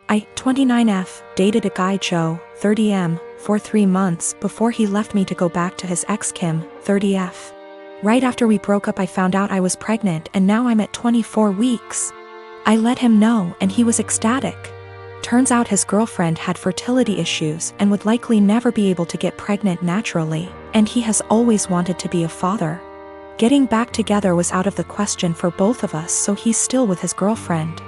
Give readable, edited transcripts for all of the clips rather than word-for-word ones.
I, 29F, dated a guy Joe, 30M, for 3 months before he left me to go back to his ex Kim, 30F. Right after we broke up I found out I was pregnant and now I'm at 24 weeks. I let him know and he was ecstatic. Turns out his girlfriend had fertility issues and would likely never be able to get pregnant naturally, and he has always wanted to be a father. Getting back together was out of the question for both of us, so he's still with his girlfriend.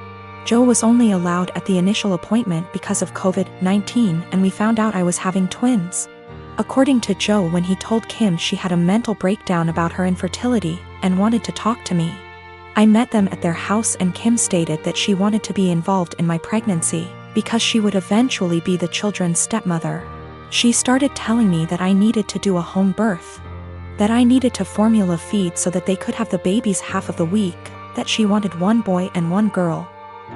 Joe was only allowed at the initial appointment because of COVID-19, and we found out I was having twins. According to Joe, when he told Kim, she had a mental breakdown about her infertility and wanted to talk to me. I met them at their house and Kim stated that she wanted to be involved in my pregnancy because she would eventually be the children's stepmother. She started telling me that I needed to do a home birth, that I needed to formula feed so that they could have the babies half of the week, that she wanted 1 boy and 1 girl,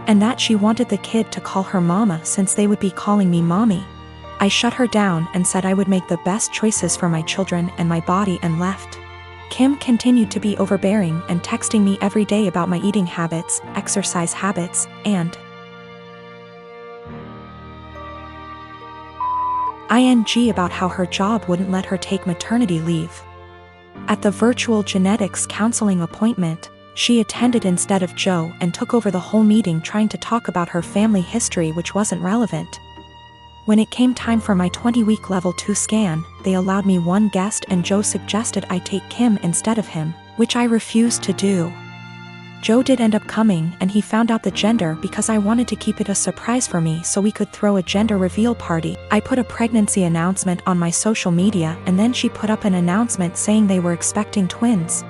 and that she wanted the kid to call her mama since they would be calling me mommy. I shut her down and said I would make the best choices for my children and my body and left. Kim continued to be overbearing and texting me every day about my eating habits, exercise habits, and ing about how her job wouldn't let her take maternity leave. At the virtual genetics counseling appointment, she attended instead of Joe and took over the whole meeting trying to talk about her family history, which wasn't relevant. When it came time for my 20-week level 2 scan, they allowed me 1 guest and Joe suggested I take Kim instead of him, which I refused to do. Joe did end up coming and he found out the gender because I wanted to keep it a surprise for me so we could throw a gender reveal party. I put a pregnancy announcement on my social media and then she put up an announcement saying they were expecting twins,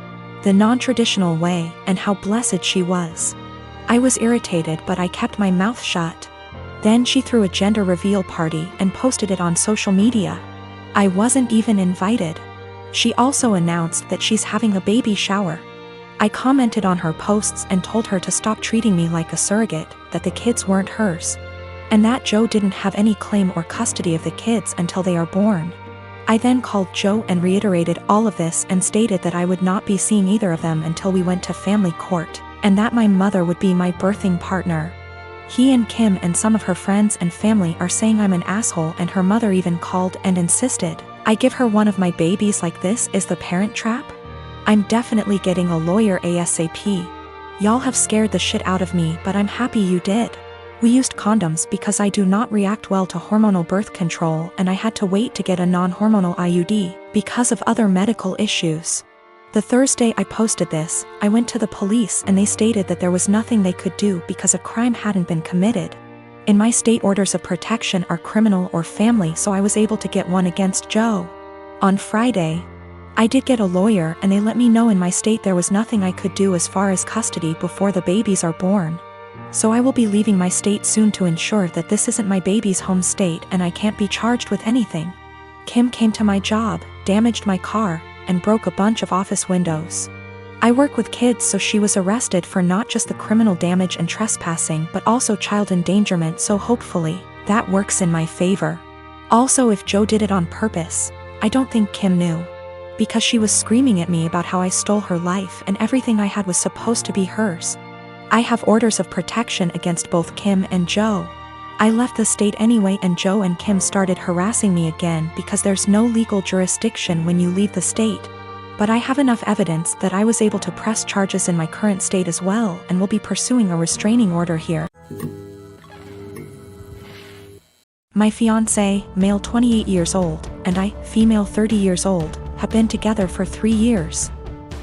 the non-traditional way, and how blessed she was. I was irritated but I kept my mouth shut. Then she threw a gender reveal party and posted it on social media. I wasn't even invited. She also announced that she's having a baby shower. I commented on her posts and told her to stop treating me like a surrogate, that the kids weren't hers, and that Joe didn't have any claim or custody of the kids until they are born. I then called Joe and reiterated all of this and stated that I would not be seeing either of them until we went to family court, and that my mother would be my birthing partner. He and Kim and some of her friends and family are saying I'm an asshole, and her mother even called and insisted I give her one of my babies. Like, this is the Parent Trap? I'm definitely getting a lawyer ASAP. Y'all have scared the shit out of me, but I'm happy you did. We used condoms because I do not react well to hormonal birth control, and I had to wait to get a non-hormonal IUD because of other medical issues. The Thursday I posted this, I went to the police and they stated that there was nothing they could do because a crime hadn't been committed. In my state, orders of protection are criminal or family, so I was able to get one against Joe. On Friday, I did get a lawyer and they let me know in my state there was nothing I could do as far as custody before the babies are born. So I will be leaving my state soon to ensure that this isn't my baby's home state and I can't be charged with anything. Kim came to my job, damaged my car, and broke a bunch of office windows. I work with kids, so she was arrested for not just the criminal damage and trespassing but also child endangerment, so hopefully that works in my favor. Also, if Joe did it on purpose, I don't think Kim knew, because she was screaming at me about how I stole her life and everything I had was supposed to be hers. I have orders of protection against both Kim and Joe. I left the state anyway and Joe and Kim started harassing me again because there's no legal jurisdiction when you leave the state. But I have enough evidence that I was able to press charges in my current state as well and will be pursuing a restraining order here. My fiancé, male 28 years old, and I, female 30 years old, have been together for 3 years.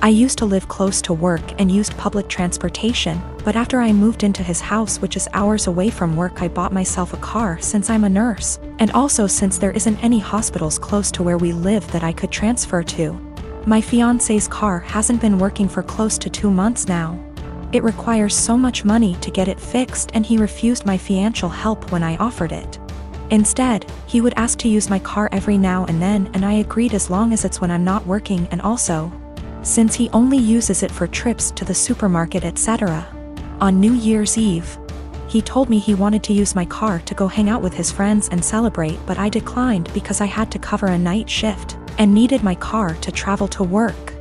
I used to live close to work and used public transportation, but after I moved into his house, which is hours away from work, I bought myself a car since I'm a nurse, and also since there isn't any hospitals close to where we live that I could transfer to. My fiancé's car hasn't been working for close to 2 months now. It requires so much money to get it fixed and he refused my financial help when I offered it. Instead, he would ask to use my car every now and then, and I agreed as long as it's when I'm not working, and also, since he only uses it for trips to the supermarket, etc. On New Year's Eve, he told me he wanted to use my car to go hang out with his friends and celebrate, but I declined because I had to cover a night shift and needed my car to travel to work.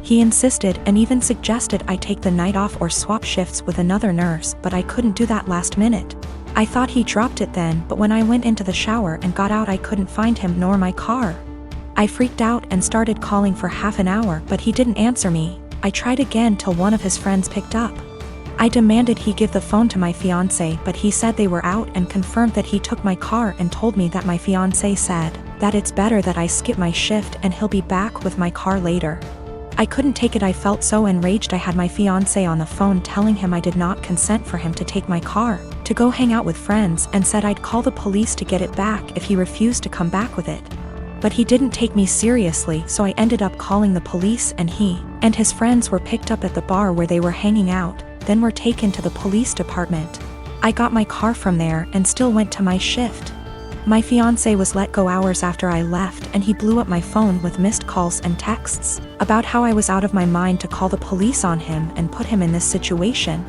He insisted and even suggested I take the night off or swap shifts with another nurse, but I couldn't do that last minute. I thought he dropped it then, but when I went into the shower and got out I couldn't find him nor my car. I freaked out and started calling for half an hour, but he didn't answer me. I tried again till one of his friends picked up. I demanded he give the phone to my fiancé, but he said they were out and confirmed that he took my car and told me that my fiancé said that it's better that I skip my shift and he'll be back with my car later. I couldn't take it. I felt so enraged. I had my fiancé on the phone telling him I did not consent for him to take my car, to go hang out with friends, and said I'd call the police to get it back if he refused to come back with it. But he didn't take me seriously, so I ended up calling the police, and he and his friends were picked up at the bar where they were hanging out, then were taken to the police department. I got my car from there and still went to my shift. My fiancé was let go hours after I left, and he blew up my phone with missed calls and texts about how I was out of my mind to call the police on him and put him in this situation.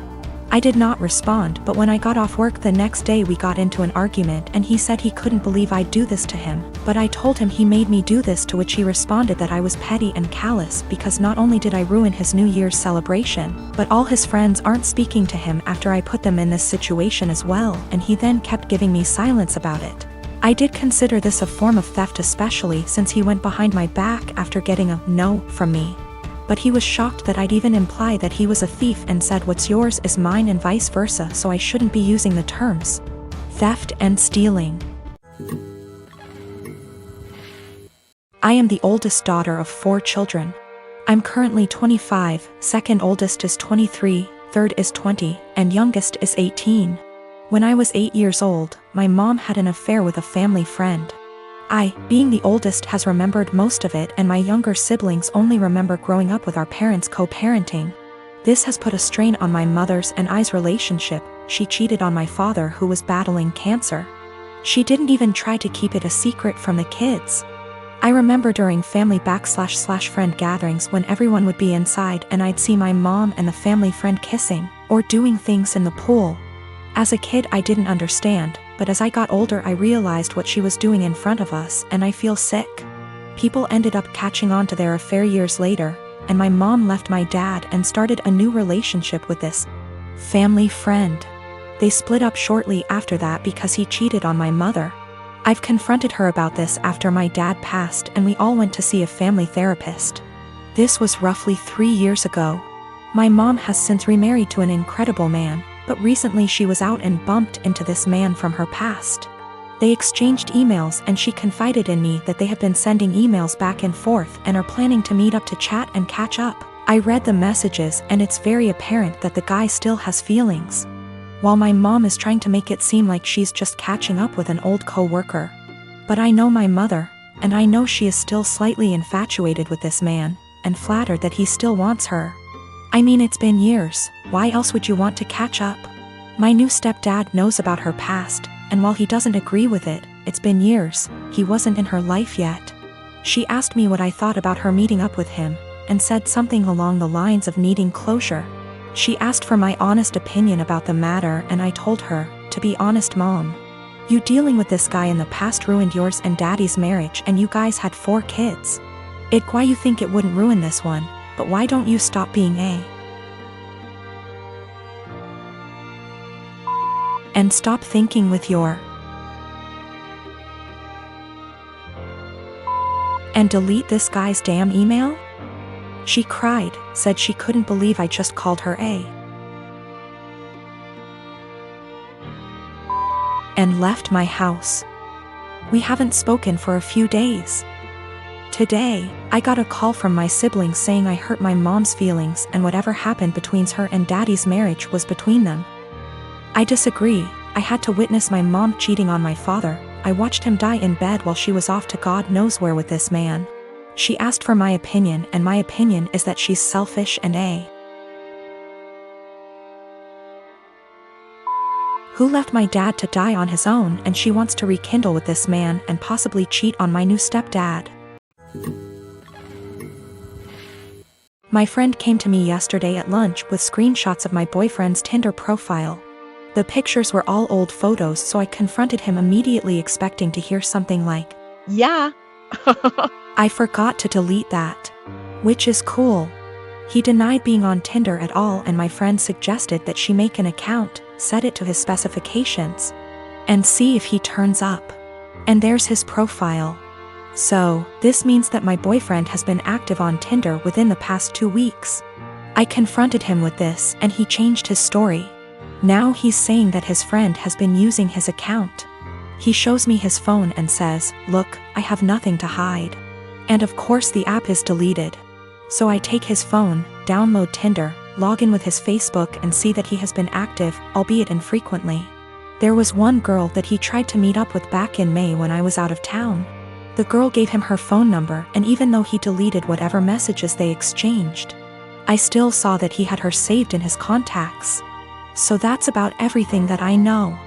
I did not respond, but when I got off work the next day we got into an argument and he said he couldn't believe I'd do this to him, but I told him he made me do this, to which he responded that I was petty and callous because not only did I ruin his New Year's celebration, but all his friends aren't speaking to him after I put them in this situation as well, and he then kept giving me silence about it. I did consider this a form of theft, especially since he went behind my back after getting a no from me. But he was shocked that I'd even imply that he was a thief and said what's yours is mine and vice versa, so I shouldn't be using the terms theft and stealing. I am the oldest daughter of 4 children. I'm currently 25, second oldest is 23, third is 20, and youngest is 18. When I was 8 years old, my mom had an affair with a family friend. I, being the oldest, has remembered most of it, and my younger siblings only remember growing up with our parents co-parenting. This has put a strain on my mother's and I's relationship. She cheated on my father, who was battling cancer. She didn't even try to keep it a secret from the kids. I remember during family / friend gatherings when everyone would be inside and I'd see my mom and the family friend kissing or doing things in the pool. As a kid I didn't understand, but as I got older I realized what she was doing in front of us, and I feel sick. People ended up catching on to their affair years later, and my mom left my dad and started a new relationship with this family friend. They split up shortly after that because he cheated on my mother. I've confronted her about this after my dad passed, and we all went to see a family therapist. This was roughly 3 years ago. My mom has since remarried to an incredible man, but recently she was out and bumped into this man from her past. They exchanged emails and she confided in me that they have been sending emails back and forth and are planning to meet up to chat and catch up. I read the messages and it's very apparent that the guy still has feelings. While my mom is trying to make it seem like she's just catching up with an old co-worker. But I know my mother, and I know she is still slightly infatuated with this man, and flattered that he still wants her. I mean, it's been years, why else would you want to catch up? My new stepdad knows about her past, and while he doesn't agree with it, it's been years, he wasn't in her life yet. She asked me what I thought about her meeting up with him, and said something along the lines of needing closure. She asked for my honest opinion about the matter, and I told her, to be honest Mom, you dealing with this guy in the past ruined yours and Daddy's marriage, and you guys had 4 kids. Why you think it wouldn't ruin this one? But why don't you stop being and stop thinking with your and delete this guy's damn email? She cried, said she couldn't believe I just called her and left my house. We haven't spoken for a few days. Today, I got a call from my siblings saying I hurt my mom's feelings and whatever happened between her and Daddy's marriage was between them. I disagree. I had to witness my mom cheating on my father. I watched him die in bed while she was off to God knows where with this man. She asked for my opinion, and my opinion is that she's selfish and who left my dad to die on his own, and she wants to rekindle with this man and possibly cheat on my new stepdad. My friend came to me yesterday at lunch with screenshots of my boyfriend's Tinder profile. The pictures were all old photos, so I confronted him immediately, expecting to hear something like, "Yeah." I forgot to delete that. Which is cool. He denied being on Tinder at all, and my friend suggested that she make an account, set it to his specifications, and see if he turns up. And there's his profile. So, this means that my boyfriend has been active on Tinder within the past 2 weeks. I confronted him with this and he changed his story. Now he's saying that his friend has been using his account. He shows me his phone and says, "Look, I have nothing to hide." And of course the app is deleted. So I take his phone, download Tinder, log in with his Facebook and see that he has been active, albeit infrequently. There was one girl that he tried to meet up with back in May when I was out of town. The girl gave him her phone number, and even though he deleted whatever messages they exchanged, I still saw that he had her saved in his contacts. So that's about everything that I know.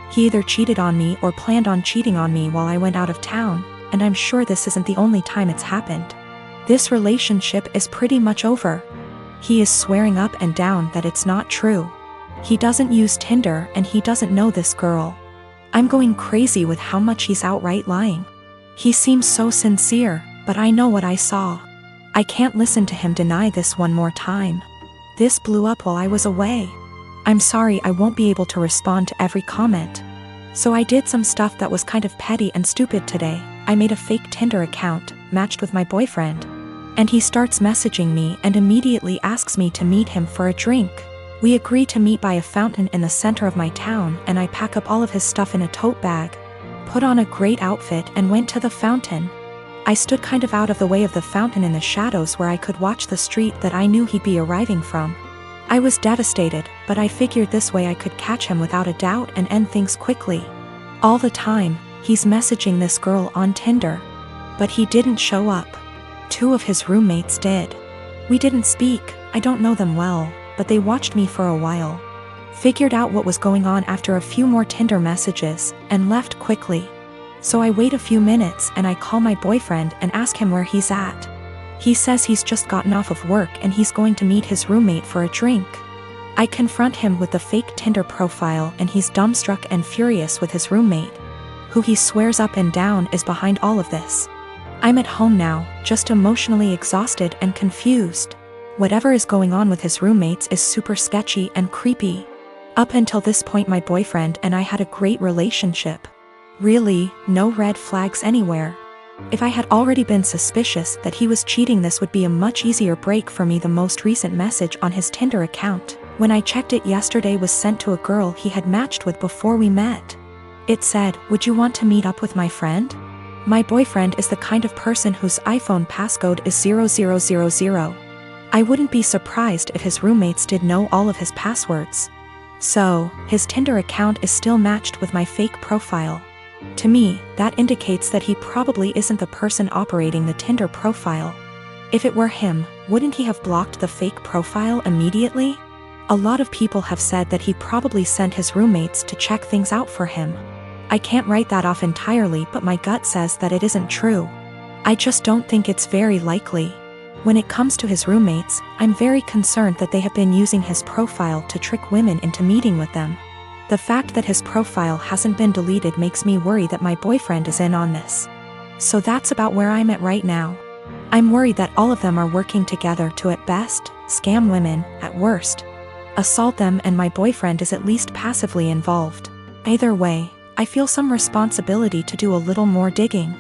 He either cheated on me or planned on cheating on me while I went out of town, and I'm sure this isn't the only time it's happened. This relationship is pretty much over. He is swearing up and down that it's not true. He doesn't use Tinder and he doesn't know this girl. I'm going crazy with how much he's outright lying. He seems so sincere, but I know what I saw. I can't listen to him deny this one more time. This blew up while I was away. I'm sorry I won't be able to respond to every comment. So I did some stuff that was kind of petty and stupid today. I made a fake Tinder account, matched with my boyfriend. And he starts messaging me and immediately asks me to meet him for a drink. We agree to meet by a fountain in the center of my town, and I pack up all of his stuff in a tote bag, put on a great outfit and went to the fountain. I stood kind of out of the way of the fountain in the shadows where I could watch the street that I knew he'd be arriving from. I was devastated, but I figured this way I could catch him without a doubt and end things quickly. All the time, he's messaging this girl on Tinder. But he didn't show up. 2 of his roommates did. We didn't speak, I don't know them well, but they watched me for a while. Figured out what was going on after a few more Tinder messages, and left quickly. So I wait a few minutes and I call my boyfriend and ask him where he's at. He says he's just gotten off of work and he's going to meet his roommate for a drink. I confront him with the fake Tinder profile and he's dumbstruck and furious with his roommate, who he swears up and down is behind all of this. I'm at home now, just emotionally exhausted and confused. Whatever is going on with his roommates is super sketchy and creepy. Up until this point my boyfriend and I had a great relationship. Really, no red flags anywhere. If I had already been suspicious that he was cheating, this would be a much easier break for me. The most recent message on his Tinder account, when I checked it yesterday, was sent to a girl he had matched with before we met. It said, "Would you want to meet up with my friend?" My boyfriend is the kind of person whose iPhone passcode is 0000. I wouldn't be surprised if his roommates did know all of his passwords. So, his Tinder account is still matched with my fake profile. To me, that indicates that he probably isn't the person operating the Tinder profile. If it were him, wouldn't he have blocked the fake profile immediately? A lot of people have said that he probably sent his roommates to check things out for him. I can't write that off entirely, but my gut says that it isn't true. I just don't think it's very likely. When it comes to his roommates, I'm very concerned that they have been using his profile to trick women into meeting with them. The fact that his profile hasn't been deleted makes me worry that my boyfriend is in on this. So that's about where I'm at right now. I'm worried that all of them are working together to, at best, scam women, at worst, assault them, and my boyfriend is at least passively involved. Either way, I feel some responsibility to do a little more digging.